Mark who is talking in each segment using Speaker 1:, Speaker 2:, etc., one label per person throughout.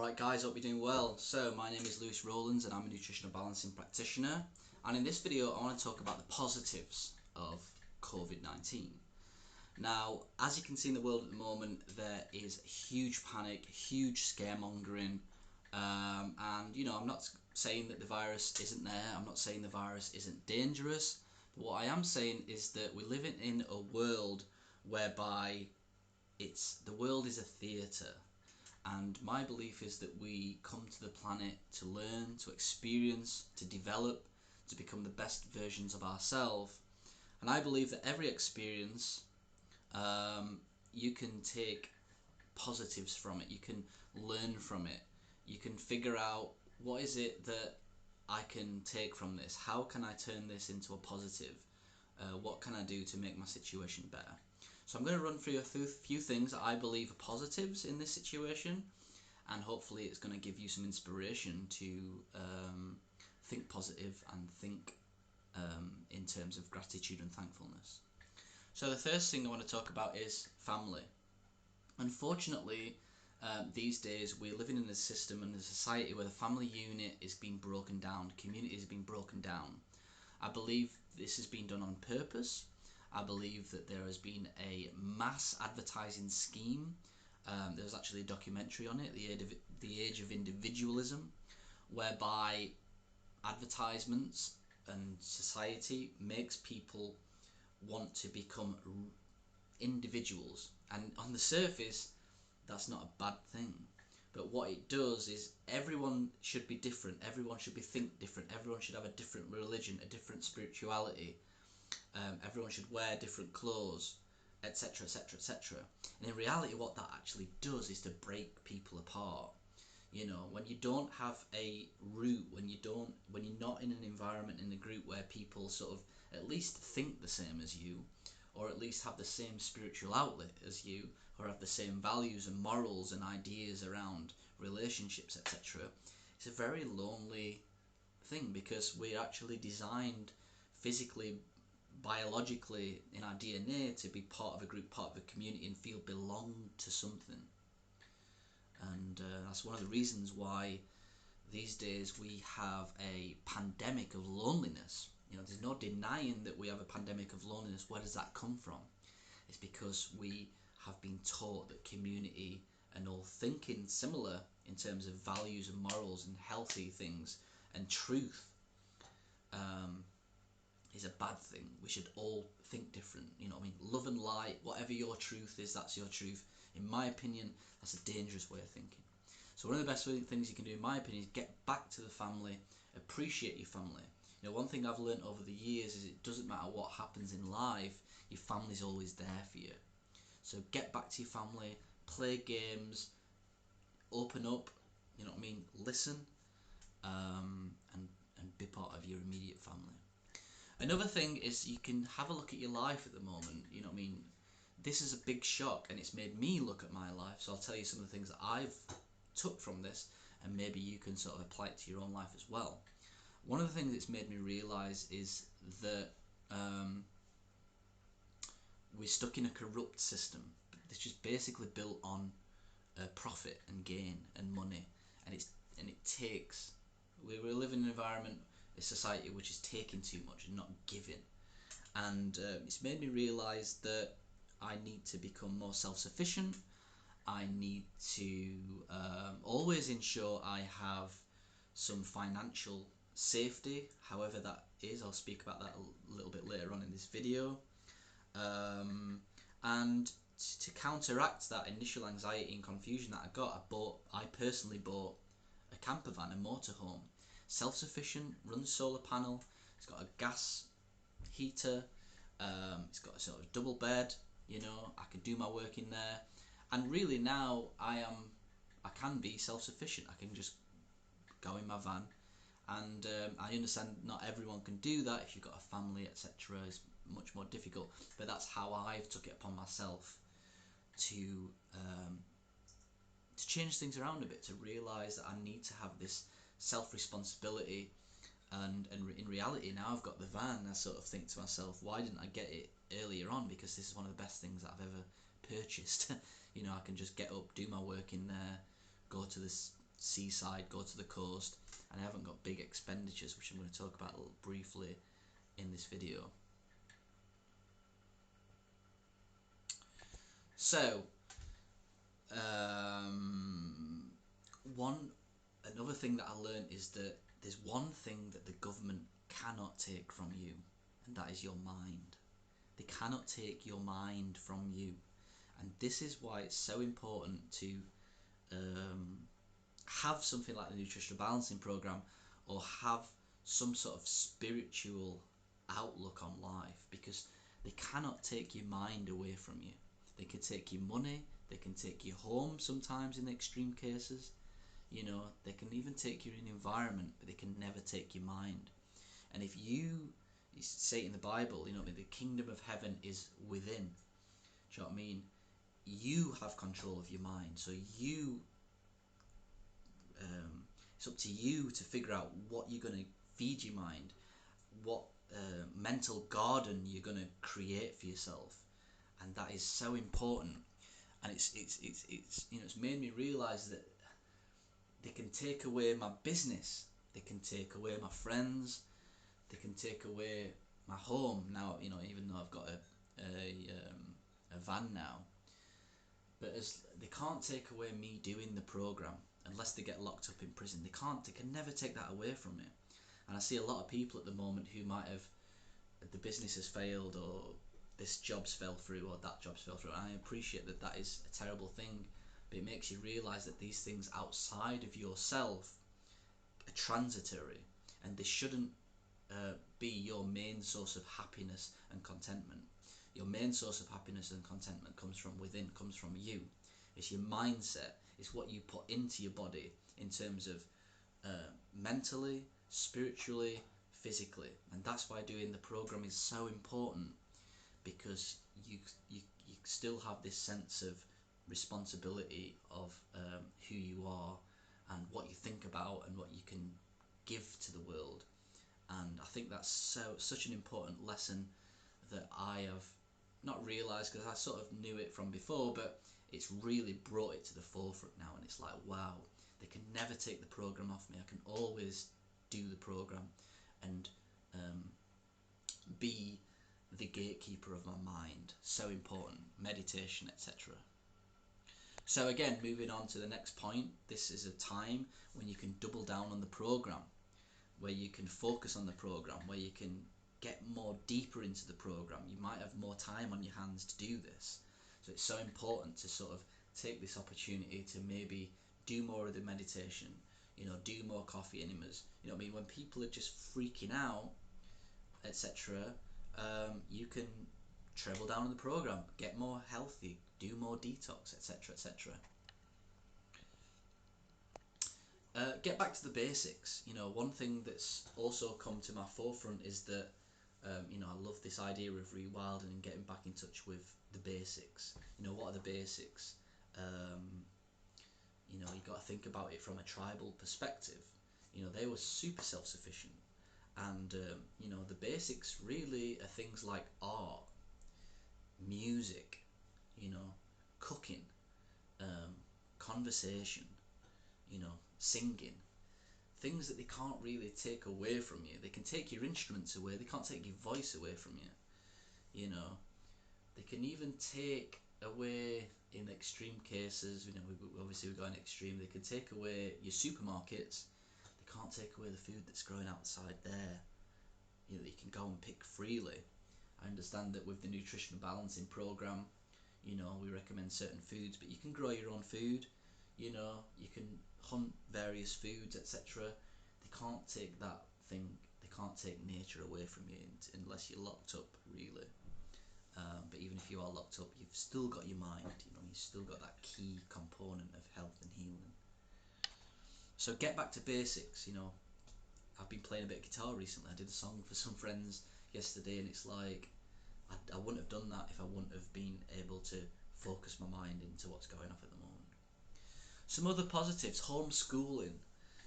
Speaker 1: Alright guys, hope you're doing well. So my name is Rowlands and I'm a nutritional balancing practitioner, and in this video I want to talk about the positives of COVID-19. Now, as you can see in the world at the moment, there is huge panic, huge scaremongering, and you know, I'm not saying that the virus isn't there, I'm not saying the virus isn't dangerous, but what I am saying is that we're living in a world whereby the world is a theatre. And my belief is that we come to the planet to learn, to experience, to develop, to become the best versions of ourselves. And I believe that every experience, you can take positives from it, you can learn from it, you can figure out what is it that I can take from this, how can I turn this into a positive, what can I do to make my situation better. So I'm going to run through a few things that I believe are positives in this situation, and hopefully it's going to give you some inspiration to think positive and think in terms of gratitude and thankfulness. So the first thing I want to talk about is family. Unfortunately, these days we're living in a system and a society where the family unit is being broken down, community is being broken down. I believe this has been done on purpose. I believe that there has been a mass advertising scheme. There was actually a documentary on it, The Age of Individualism, whereby advertisements and society makes people want to become individuals. And on the surface, that's not a bad thing. But what it does is everyone should be different, everyone should think different, everyone should have a different religion, a different spirituality. Everyone should wear different clothes, etc, etc, etc. And in reality what that actually does is to break people apart. You know, when you don't have a root, when you're not in an environment, in a group where people sort of at least think the same as you, or at least have the same spiritual outlet as you, or have the same values and morals and ideas around relationships, etc. It's a very lonely thing, because we're actually designed physically, biologically, in our DNA to be part of a group, part of a community, and feel belong to something. And that's one of the reasons why these days we have a pandemic of loneliness. You know, there's no denying that we have a pandemic of loneliness. Where does that come from? It's because we have been taught that community and all thinking similar in terms of values and morals and healthy things and truth is a bad thing. We should all think different. You know what I mean? Love and light, whatever your truth is, that's your truth. In my opinion, that's a dangerous way of thinking. So one of the best things you can do, in my opinion, is get back to the family, appreciate your family. You know, one thing I've learned over the years is it doesn't matter what happens in life, your family's always there for you. So get back to your family, play games, open up, you know what I mean, listen, and be part of your immediate family. Another thing is you can have a look at your life at the moment. You know what I mean? This is a big shock and it's made me look at my life. So I'll tell you some of the things that I've took from this, and maybe you can sort of apply it to your own life as well. One of the things it's made me realise is that we're stuck in a corrupt system. It's just basically built on profit and gain and money, and it takes. We're living in an environment, a society which is taking too much and not giving, and it's made me realise that I need to become more self-sufficient. I need to always ensure I have some financial safety, however that is. I'll speak about that a little bit later on in this video. And to counteract that initial anxiety and confusion that I personally bought a camper van, a motorhome, self-sufficient, runs solar panel, it's got a gas heater, it's got a sort of double bed, you know, I can do my work in there, and really now I can be self-sufficient. I can just go in my van, and I understand not everyone can do that. If you've got a family, etc., it's much more difficult, but that's how I've took it upon myself to change things around a bit, to realise that I need to have this self-responsibility. And in reality, now I've got the van, I sort of think to myself, why didn't I get it earlier on? Because this is one of the best things that I've ever purchased. You know, I can just get up, do my work in there, go to this seaside, go to the coast, and I haven't got big expenditures, which I'm going to talk about a little briefly in this video. So, another thing that I learned is that there's one thing that the government cannot take from you, and that is your mind. They cannot take your mind from you, and this is why it's so important to have something like the Nutritional Balancing Program, or have some sort of spiritual outlook on life, because they cannot take your mind away from you. They can take your money, they can take your home sometimes in extreme cases, you know, they can even take your environment, but they can never take your mind. And if you say it in the Bible, you know, the kingdom of heaven is within. Do you know what I mean? You have control of your mind, so it's up to you to figure out what you're going to feed your mind, what mental garden you're going to create for yourself, and that is so important. And it's you know, it's made me realize that they can take away my business, they can take away my friends, they can take away my home now, you know, even though I've got a van now, but they can't take away me doing the program unless they get locked up in prison. They can never take that away from me. And I see a lot of people at the moment who might have, the business has failed, or this job's fell through, or that job's fell through. And I appreciate that that is a terrible thing, but it makes you realize that these things outside of yourself are transitory, and they shouldn't be your main source of happiness and contentment. Your main source of happiness and contentment comes from within, comes from you. It's your mindset. It's what you put into your body in terms of mentally, spiritually, physically. And that's why doing the program is so important, because you still have this sense of responsibility of who you are and what you think about and what you can give to the world. And I think that's such an important lesson that I have not realised, because I sort of knew it from before, but it's really brought it to the forefront now, and it's like, wow, they can never take the program off me. I can always do the program and be the gatekeeper of my mind. So important. Meditation, etc. So again, moving on to the next point, this is a time when you can double down on the program, where you can focus on the program, where you can get more deeper into the program. You might have more time on your hands to do this. So it's so important to sort of take this opportunity to maybe do more of the meditation, you know, do more coffee enemas. You know what I mean? When people are just freaking out, etc., you can travel down on the program, get more healthy, do more detox, etc., etc. Get back to the basics. You know, one thing that's also come to my forefront is that you know, I love this idea of rewilding and getting back in touch with the basics. You know, what are the basics? You know, you got to think about it from a tribal perspective. You know, they were super self-sufficient, and you know, the basics really are things like art, music, you know, cooking, conversation, you know, singing. Things that they can't really take away from you. They can take your instruments away, they can't take your voice away from you. You know, they can even take away, in extreme cases, you know, obviously we're going extreme, they can take away your supermarkets. They can't take away the food that's growing outside there, you know, that you can go and pick freely. I understand that with the Nutritional Balancing Program, you know, we recommend certain foods, but you can grow your own food. You know, you can hunt various foods, etc. They can't take that thing. They can't take nature away from you unless you're locked up, really. But even if you are locked up, you've still got your mind. You know, you've still got that key component of health and healing. So get back to basics. You know, I've been playing a bit of guitar recently. I did a song for some friends yesterday, and it's like, I wouldn't have done that if I wouldn't have been able to focus my mind into what's going on at the moment. Some other positives: homeschooling.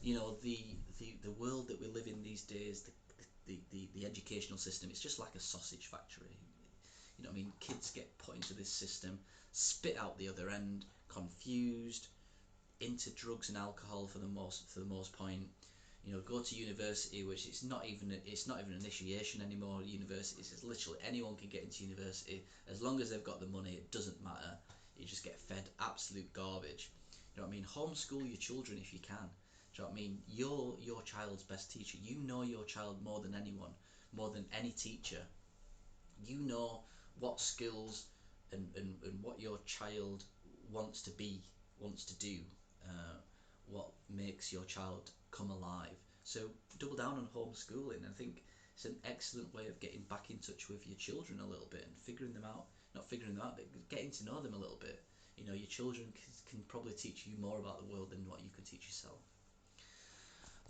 Speaker 1: You know, the world that we live in these days, the educational system, it's just like a sausage factory. You know what I mean? Kids get put into this system, spit out the other end, confused, into drugs and alcohol for the most point. You know, go to university, which it's not even initiation anymore. Universities, it's literally anyone can get into university as long as they've got the money. It doesn't matter. You just get fed absolute garbage. You know what I mean? Homeschool your children if you can. Do you know what I mean? You're your child's best teacher. You know your child more than anyone, more than any teacher. You know what skills and what your child wants to be, wants to do, what makes your child come alive. So double down on homeschooling. I think it's an excellent way of getting back in touch with your children a little bit and figuring them out. Not figuring them out, but getting to know them a little bit. You know, your children can probably teach you more about the world than what you could teach yourself.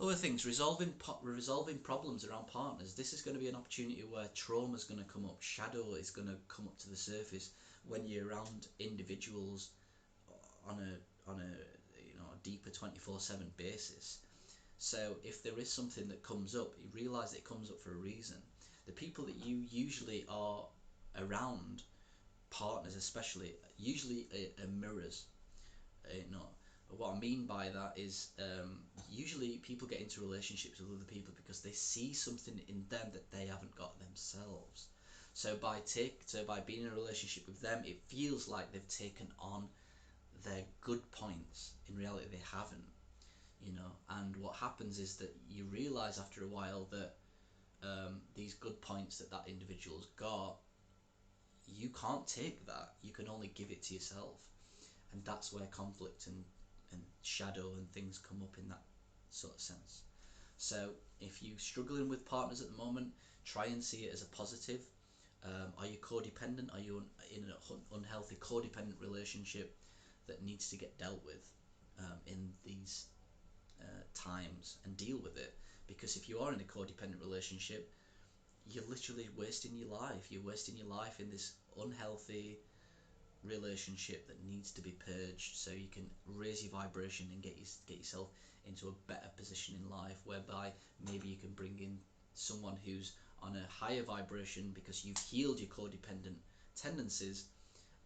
Speaker 1: Other things, resolving problems around partners. This is going to be an opportunity where trauma is going to come up, shadow is going to come up to the surface when you're around individuals on a deeper 24/7 basis. So if there is something that comes up, you realise that it comes up for a reason. The people that you usually are around, partners especially, usually are mirrors. What I mean by that is usually people get into relationships with other people because they see something in them that they haven't got themselves. So by being in a relationship with them, it feels like they've taken on their good points. In reality, they haven't. And what happens is that you realise after a while that these good points that individual's got, you can't take that. You can only give it to yourself, and that's where conflict and shadow and things come up in that sort of sense. So if you're struggling with partners at the moment, try and see it as a positive. Are you codependent? Are you in an unhealthy codependent relationship that needs to get dealt with in these times, and deal with it? Because if you are in a codependent relationship, you're literally wasting your life. You're wasting your life in this unhealthy relationship that needs to be purged, so you can raise your vibration and get yourself into a better position in life, whereby maybe you can bring in someone who's on a higher vibration because you've healed your codependent tendencies,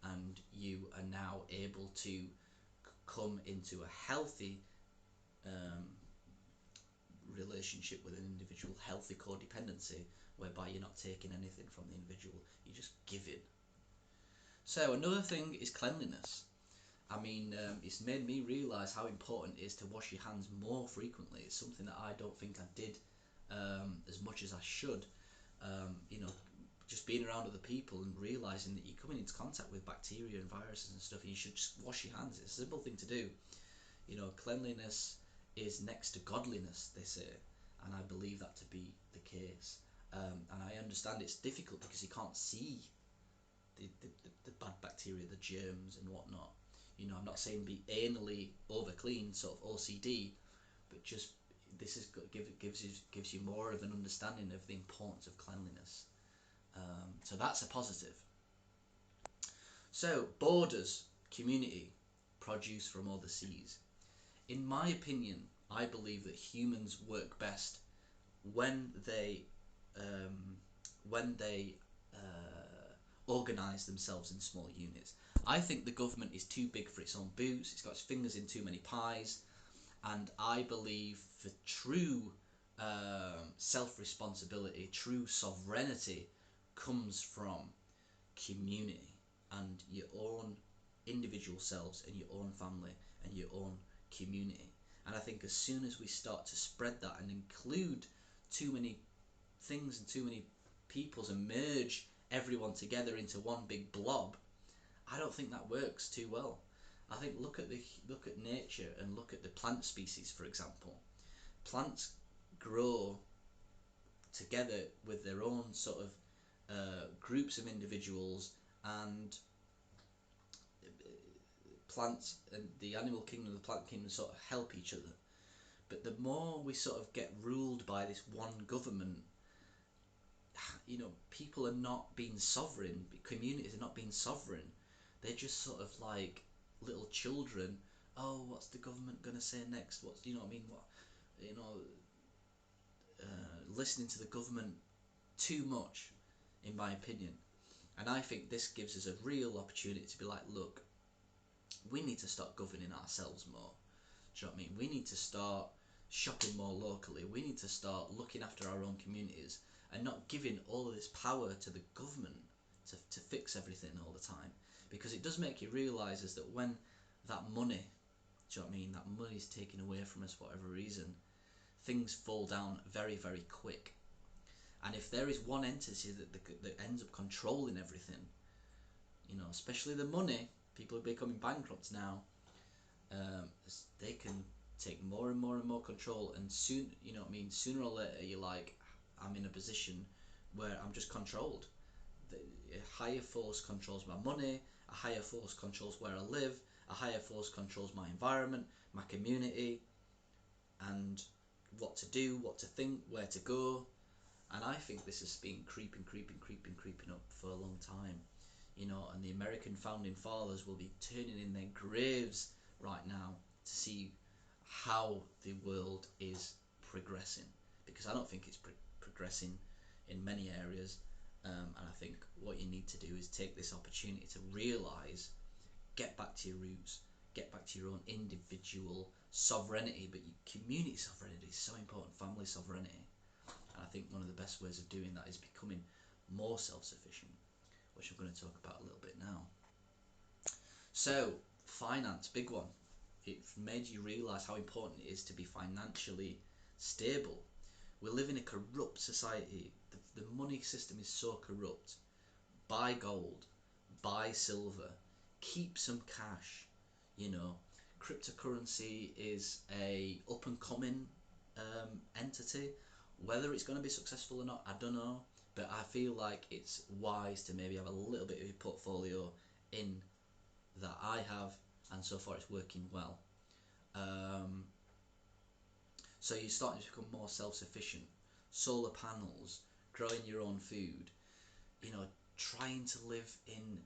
Speaker 1: and you are now able to come into a healthy relationship with an individual, healthy codependency, whereby you're not taking anything from the individual, you're just giving. So another thing is cleanliness. I mean, it's made me realise how important it is to wash your hands more frequently. It's something that I don't think I did as much as I should. Just being around other people and realising that you're coming into contact with bacteria and viruses and stuff, and you should just wash your hands. It's a simple thing to do. Cleanliness is next to godliness, they say, and I believe that to be the case. And I understand it's difficult because you can't see the bad bacteria, the germs and whatnot. I'm not saying be anally over clean, sort of OCD, but just this is gives you more of an understanding of the importance of cleanliness. So that's a positive. So borders, community, produce from other seas. In my opinion, I believe that humans work best when they organise themselves in small units. I think the government is too big for its own boots. It's got its fingers in too many pies, and I believe for true self-responsibility, true sovereignty comes from community and your own individual selves and your own family and your own community. And I think as soon as we start to spread that and include too many things and too many peoples and merge everyone together into one big blob, I don't think that works too well. I think look at nature and look at the plant species, for example. Plants grow together with their own sort of groups of individuals, and plants and the animal kingdom and the plant kingdom sort of help each other. But the more we sort of get ruled by this one government, people are not being sovereign, communities are not being sovereign. They're just sort of like little children. Oh, what's the government going to say next? Listening to the government too much, in my opinion. And I think this gives us a real opportunity to be like, look, we need to start governing ourselves more. Do you know what I mean? We need to start shopping more locally. We need to start looking after our own communities and not giving all of this power to the government to fix everything all the time. Because it does make you realise is that when that money, do you know what I mean, that money is taken away from us for whatever reason, things fall down very, very quick. And if there is one entity that ends up controlling everything, you know, especially the money, people are becoming bankrupt now, they can take more and more and more control, and soon, you know what I mean, sooner or later you're like, I'm in a position where I'm just controlled. A higher force controls my money, a higher force controls where I live, a higher force controls my environment, my community, and what to do, what to think, where to go. And I think this has been creeping up for a long time, you know, and the American founding fathers will be turning in their graves right now to see how the world is progressing, because I don't think it's progressing in many areas. And I think what you need to do is take this opportunity to realise, get back to your roots, get back to your own individual sovereignty, but your community sovereignty is so important, family sovereignty. And I think one of the best ways of doing that is becoming more self-sufficient, which I'm going to talk about a little bit now. So, finance, big one. It's made you realise how important it is to be financially stable. We live in a corrupt society. The money system is so corrupt. Buy gold, buy silver, keep some cash. You know, cryptocurrency is a up and coming entity. Whether it's going to be successful or not, I don't know, but I feel like it's wise to maybe have a little bit of your portfolio in that I have, and so far it's working well. So you're starting to become more self-sufficient. Solar panels, growing your own food, you know, trying to live in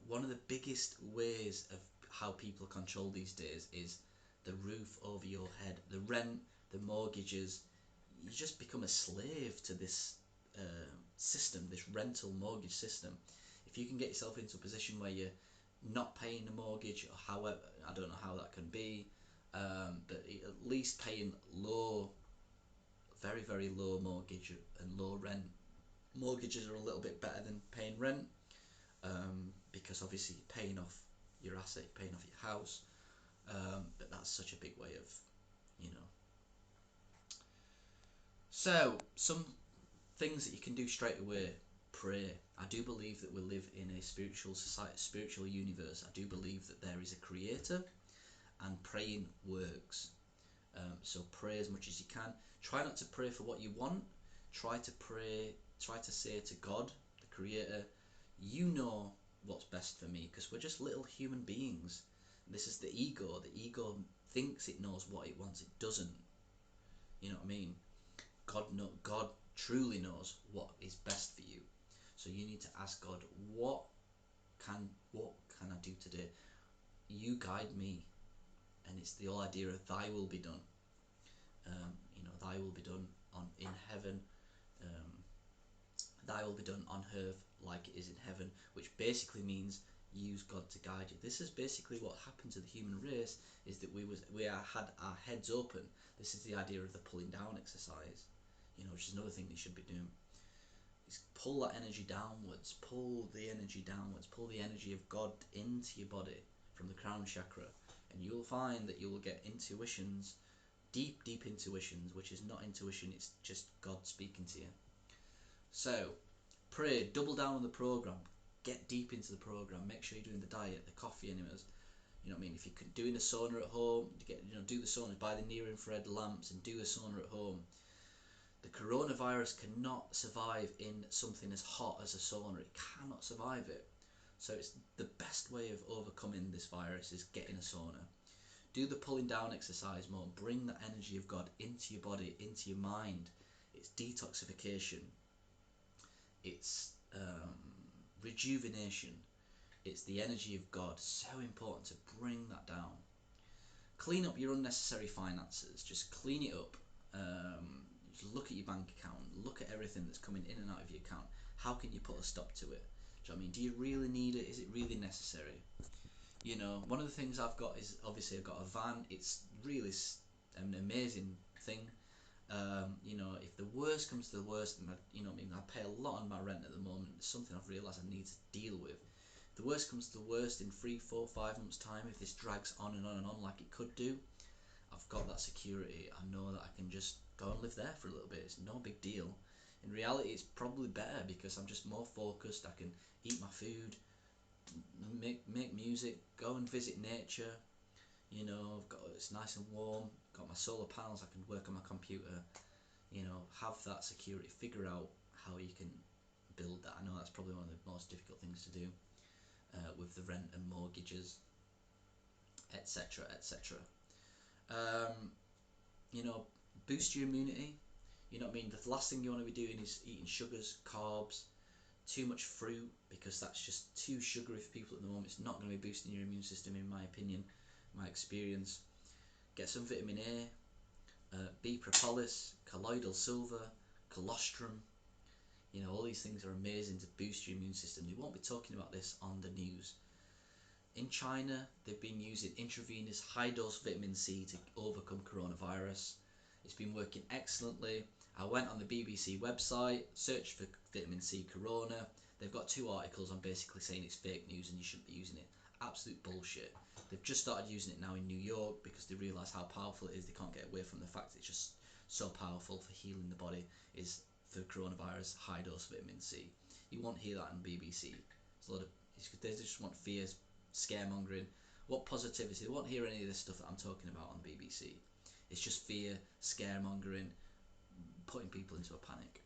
Speaker 1: one of the biggest ways of how people are controlled these days is the roof over your head, the rent, the mortgages. You just become a slave to this system, this rental mortgage system. If you can get yourself into a position where you're not paying the mortgage, or however, I don't know how that can be, but at least paying low, very, very low mortgage and low rent. Mortgages are a little bit better than paying rent, because obviously you're paying off your asset, you're paying off your house, but that's such a big way of, you know. So, some things that you can do straight away. Pray. I do believe that we live in a spiritual society, spiritual universe. I do believe that there is a creator, and praying works. So pray as much as you can. Try not to pray for what you want. Try to say to God, the creator, you know what's best for me, because we're just little human beings. This is the ego. The ego thinks it knows what it wants. It doesn't. You know what I mean? God truly knows what is best for you. So you need to ask God, what can I do today? You guide me. And it's the whole idea of thy will be done. You know, thy will be done in heaven. Thy will be done on earth like it is in heaven, which basically means use God to guide you. This is basically what happened to the human race, is that we had our heads open. This is the idea of the pulling down exercise, you know, which is another thing you should be doing. Is pull that energy downwards, pull the energy downwards, pull the energy of God into your body from the crown chakra, and you'll find that you will get intuitions, deep intuitions, which is not intuition, it's just God speaking to you. So, pray, double down on the program, get deep into the program, make sure you're doing the diet, the coffee enemas. You know what I mean? If you could doing a sauna at home, do the sauna, buy the near infrared lamps and do a sauna at home. The coronavirus cannot survive in something as hot as a sauna. It cannot survive it. So it's the best way of overcoming this virus is getting a sauna. Do the pulling down exercise more. Bring that energy of God into your body, into your mind. It's detoxification. It's rejuvenation. It's the energy of God. So important to bring that down. Clean up your unnecessary finances. Just clean it up. Just look at your bank account. Look at everything that's coming in and out of your account. How can you put a stop to it? Do you know what I mean? Do you really need it? Is it really necessary? You know, one of the things I've got is, obviously I've got a van. It's really an amazing thing. You know, if the worst comes to the worst, and you know what I mean, I pay a lot on my rent at the moment. It's something I've realised I need to deal with. If the worst comes to the worst in 3, 4, 5 months time, if this drags on and on and on like it could do, I've got that security. I know that I can just go and live there for a little bit. It's no big deal. In reality, it's probably better because I'm just more focused. I can eat my food, make music, go and visit nature. You know, it's nice and warm. Got my solar panels. I can work on my computer. You know, have that security. Figure out how you can build that. I know that's probably one of the most difficult things to do with the rent and mortgages, etc., etc. You know, boost your immunity. You know what I mean? The last thing you want to be doing is eating sugars, carbs, too much fruit, because that's just too sugary for people at the moment. It's not going to be boosting your immune system, in my opinion, my experience. Get some vitamin A, B propolis, colloidal silver, colostrum. You know, all these things are amazing to boost your immune system. They won't be talking about this on the news. In China, they've been using intravenous high-dose vitamin C to overcome coronavirus. It's been working excellently. I went on the BBC website, searched for vitamin C corona. They've got 2 articles on basically saying it's fake news and you shouldn't be using it. Absolute bullshit. They've just started using it now in New York because they realise how powerful it is. They can't get away from the fact it's just so powerful for healing the body, is for coronavirus, high-dose vitamin C. You won't hear that on BBC. It's a lot of, they just want fears, scaremongering. What positivity? They won't hear any of this stuff that I'm talking about on the BBC. It's just fear, scaremongering, putting people into a panic.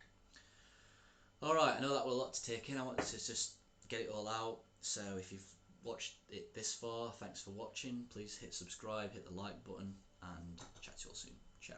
Speaker 1: Alright, I know that was a lot to take in. I wanted to just get it all out. So if you've watched it this far, thanks for watching. Please hit subscribe, hit the like button, and chat to you all soon. Ciao.